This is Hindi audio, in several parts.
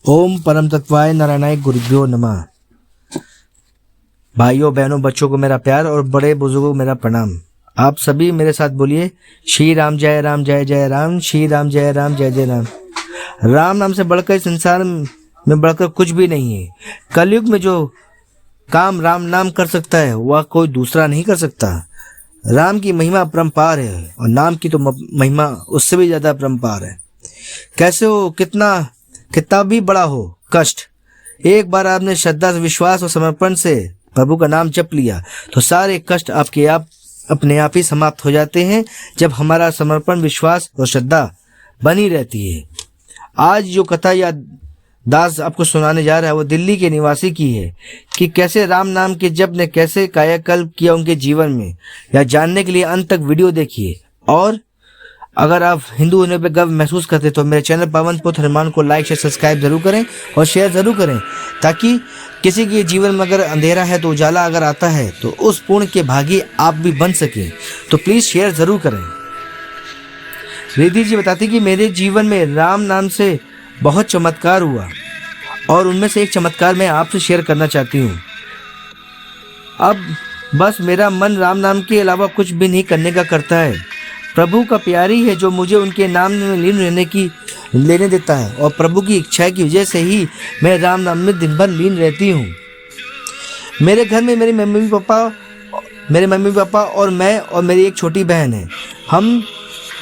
ओम परम तत्वाय नारायणाय गुरुभ्यो नमः। भाइयों बहनों बच्चों को मेरा प्यार और बड़े बुजुर्गों को मेरा प्रणाम। आप सभी मेरे साथ बोलिए श्री राम जय राम जय जय राम, श्री राम जय राम जय जय राम। राम नाम से बढ़कर संसार में बढ़कर कुछ भी नहीं है। कलयुग में जो काम राम नाम कर सकता है वह कोई दूसरा नहीं कर सकता। राम की महिमा अपरंपार है और नाम की तो महिमा उससे भी ज्यादा अपरंपार है। कैसे हो, कितना भी बड़ा हो कष्ट, एक बार आपने श्रद्धा विश्वास और समर्पण से प्रभु का नाम जप लिया तो सारे कष्ट आपके अपने आप ही समाप्त हो जाते हैं, जब हमारा समर्पण विश्वास और श्रद्धा बनी रहती है। आज जो कथा या दास आपको सुनाने जा रहा है वो दिल्ली के निवासी की है कि कैसे राम नाम के जप ने कैसे कायाकल्प किया उनके जीवन में। या जानने के लिए अंत तक वीडियो देखिए। और अगर आप हिंदू होने पे गर्व महसूस करते तो मेरे चैनल पावन पुत्र हनुमान को लाइक शेयर सब्सक्राइब जरूर करें और शेयर जरूर करें, ताकि किसी के जीवन में अगर अंधेरा है तो उजाला अगर आता है तो उस पुण्य के भागी आप भी बन सके। तो प्लीज शेयर जरूर करें। रिद्धि जी बताती कि मेरे जीवन में राम नाम से बहुत चमत्कार हुआ और उनमें से एक चमत्कार मैं आपसे शेयर करना चाहती हूँ। अब बस मेरा मन राम नाम के अलावा कुछ भी नहीं करने का करता है। प्रभु का प्यारी है जो मुझे उनके नाम में लीन लेने देता है और प्रभु की इच्छा की वजह से ही मैं राम नाम में दिन भर लीन रहती हूँ। मेरे घर में मेरे मम्मी पापा और मैं और मेरी एक छोटी बहन है। हम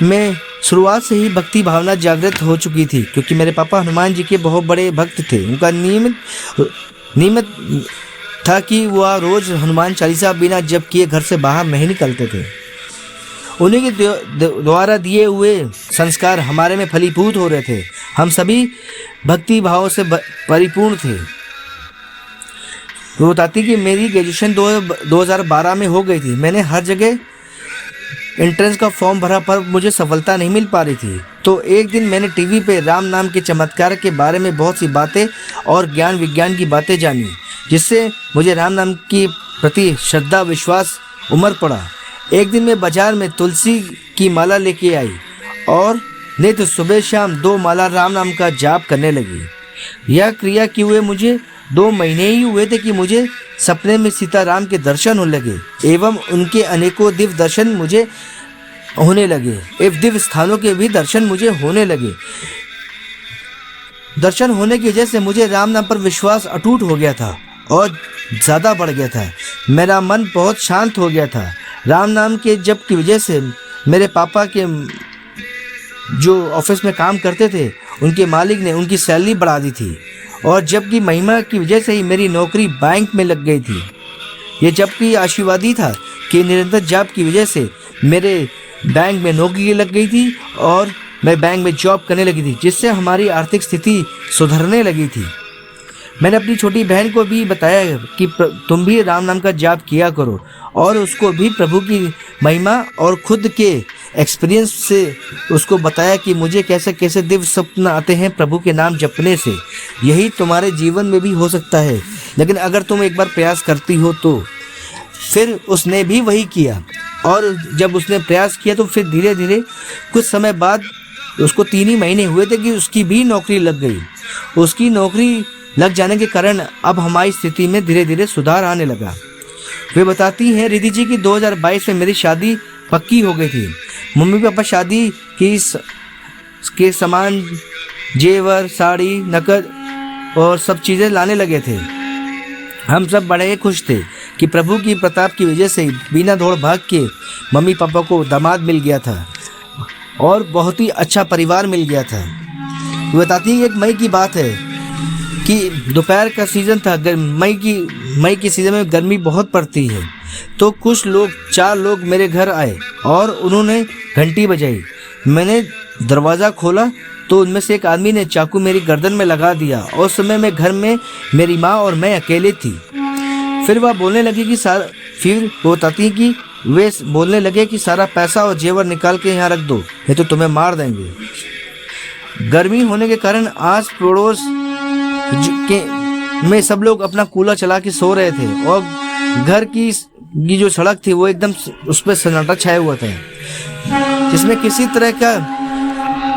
में शुरुआत से ही भक्ति भावना जागृत हो चुकी थी, क्योंकि मेरे पापा हनुमान जी के बहुत बड़े भक्त थे। उनका नियमित था कि वह रोज हनुमान चालीसा बिना जप किए घर से बाहर नहीं निकलते थे। उन्हीं के द्वारा दिए हुए संस्कार हमारे में फलीभूत हो रहे थे। हम सभी भक्ति भाव से परिपूर्ण थे। वो बताती कि मेरी ग्रेजुएशन 2012 में हो गई थी। मैंने हर जगह एंट्रेंस का फॉर्म भरा पर मुझे सफलता नहीं मिल पा रही थी। तो एक दिन मैंने टीवी पे राम नाम के चमत्कार के बारे में बहुत सी बातें और ज्ञान विज्ञान की बातें जानी, जिससे मुझे राम नाम की प्रति श्रद्धा विश्वास उमड़ पड़ा। एक दिन मैं बाजार में तुलसी की माला लेके आई और नित्य सुबह शाम 2 माला राम नाम का जाप करने लगी। यह क्रिया किए हुए मुझे 2 महीने ही हुए थे कि मुझे सपने में सीताराम के दर्शन होने लगे एवं उनके अनेकों दिव्य दर्शन मुझे होने लगे। दिव्य स्थानों के भी दर्शन मुझे होने लगे। दर्शन होने की वजह से मुझे राम नाम पर विश्वास अटूट हो गया था और ज़्यादा बढ़ गया था। मेरा मन बहुत शांत हो गया था। राम नाम के जप की वजह से मेरे पापा के जो ऑफिस में काम करते थे उनके मालिक ने उनकी सैलरी बढ़ा दी थी और जप की महिमा की वजह से ही मेरी नौकरी बैंक में लग गई थी। ये जप की आशीर्वाद ही था कि निरंतर जप की वजह से मेरे बैंक में नौकरी लग गई थी और मैं बैंक में जॉब करने लगी थी, जिससे हमारी आर्थिक स्थिति सुधरने लगी थी। मैंने अपनी छोटी बहन को भी बताया कि तुम भी राम नाम का जाप किया करो और उसको भी प्रभु की महिमा और खुद के एक्सपीरियंस से उसको बताया कि मुझे कैसे कैसे दिव्य स्वप्न आते हैं प्रभु के नाम जपने से। यही तुम्हारे जीवन में भी हो सकता है, लेकिन अगर तुम एक बार प्रयास करती हो तो। फिर उसने भी वही किया और जब उसने प्रयास किया तो फिर धीरे धीरे कुछ समय बाद उसको 3 ही महीने हुए थे कि उसकी भी नौकरी लग गई। उसकी नौकरी लग जाने के कारण अब हमारी स्थिति में धीरे धीरे सुधार आने लगा। वे बताती हैं रिद्धि जी कि 2022 में मेरी शादी पक्की हो गई थी। मम्मी पापा शादी के सामान जेवर साड़ी नकद और सब चीज़ें लाने लगे थे। हम सब बड़े खुश थे कि प्रभु की प्रताप की वजह से बिना दौड़ भाग के मम्मी पापा को दामाद मिल गया था और बहुत ही अच्छा परिवार मिल गया था। वे बताती है एक मई की बात है कि दोपहर का सीज़न था। मई की सीज़न में गर्मी बहुत पड़ती है। तो कुछ लोग 4 लोग मेरे घर आए और उन्होंने घंटी बजाई। मैंने दरवाज़ा खोला तो उनमें से एक आदमी ने चाकू मेरी गर्दन में लगा दिया और उस समय मैं घर में मेरी माँ और मैं अकेले थी। फिर वह बोलने लगी कि वो बताती कि वे बोलने लगे कि सारा पैसा और जेवर निकाल के यहाँ रख दो, नहीं तो तुम्हें मार देंगे। गर्मी होने के कारण आस पड़ोस में सब लोग अपना कूलर चला के सो रहे थे और घर की जो सड़क थी वो एकदम उस पर सन्नाटा छाया हुआ था, जिसमें किसी तरह का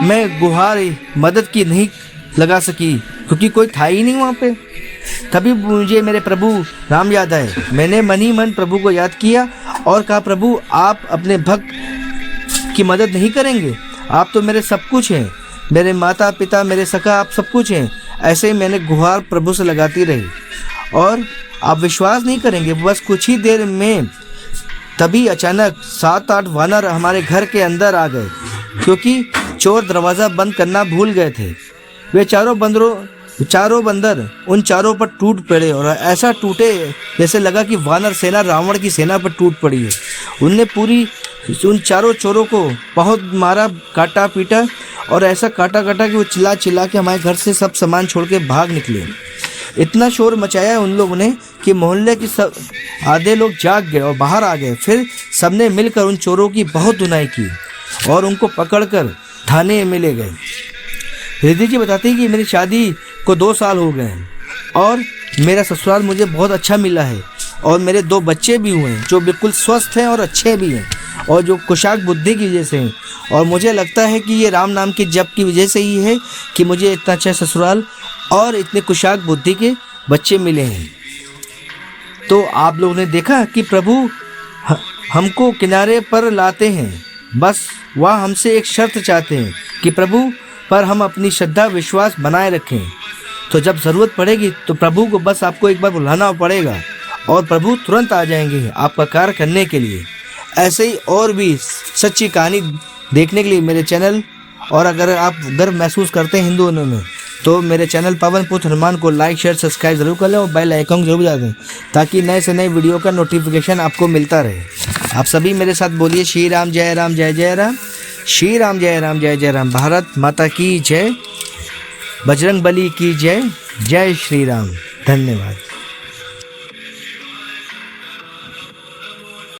मैं गुहार मदद की नहीं लगा सकी। क्योंकि कोई था ही नहीं वहाँ पे। तभी मुझे मेरे प्रभु राम याद आए। मैंने मन ही मन प्रभु को याद किया और कहा, प्रभु आप अपने भक्त की मदद नहीं करेंगे? आप तो मेरे सब कुछ हैं, मेरे माता पिता, मेरे सखा, आप सब कुछ हैं। ऐसे ही मैंने गुहार प्रभु से लगाती रही और आप विश्वास नहीं करेंगे, बस कुछ ही देर में तभी अचानक 7-8 वानर हमारे घर के अंदर आ गए, क्योंकि चोर दरवाज़ा बंद करना भूल गए थे। वे चारों बंदर उन चारों पर टूट पड़े और ऐसा टूटे जैसे लगा कि वानर सेना रावण की सेना पर टूट पड़ी है। उनने उन चारों चोरों को बहुत मारा, काटा पीटा और ऐसा काटा कि वो चिल्ला चिल्ला के हमारे घर से सब सामान छोड़ के भाग निकले। इतना शोर मचाया उन लोगों ने कि मोहल्ले की सब आधे लोग जाग गए और बाहर आ गए। फिर सबने मिलकर उन चोरों की बहुत धुनाई की और उनको पकड़कर थाने में ले गए। रिद्धि जी बताती है कि मेरी शादी को 2 साल हो गए हैं और मेरा ससुराल मुझे बहुत अच्छा मिला है और मेरे 2 बच्चे भी हुए हैं जो बिल्कुल स्वस्थ हैं और अच्छे भी हैं और जो कुशाक बुद्धि की वजह से हैं। और मुझे लगता है कि ये राम नाम के जप की वजह से ही है कि मुझे इतना अच्छा ससुराल और इतने कुशाक बुद्धि के बच्चे मिले हैं। तो आप लोगों ने देखा कि प्रभु हमको किनारे पर लाते हैं, बस वह हमसे एक शर्त चाहते हैं कि प्रभु पर हम अपनी श्रद्धा विश्वास बनाए रखें। तो जब ज़रूरत पड़ेगी तो प्रभु को बस आपको एक बार बुलाना पड़ेगा और प्रभु तुरंत आ जाएंगे आपका कार्य करने के लिए। ऐसे ही और भी सच्ची कहानी देखने के लिए मेरे चैनल, और अगर आप गर्व महसूस करते हैं हिंदू होने में, तो मेरे चैनल पवन पुत्र हनुमान को लाइक शेयर सब्सक्राइब जरूर कर लें और बेल आइकन जरूर बजा दें ताकि नए से नए वीडियो का नोटिफिकेशन आपको मिलता रहे। आप सभी मेरे साथ बोलिए श्री राम जय राम जय जय राम, श्री राम जय राम जय जय राम, भारत माता की जय, बजरंग बली की जय, जय श्री राम। धन्यवाद।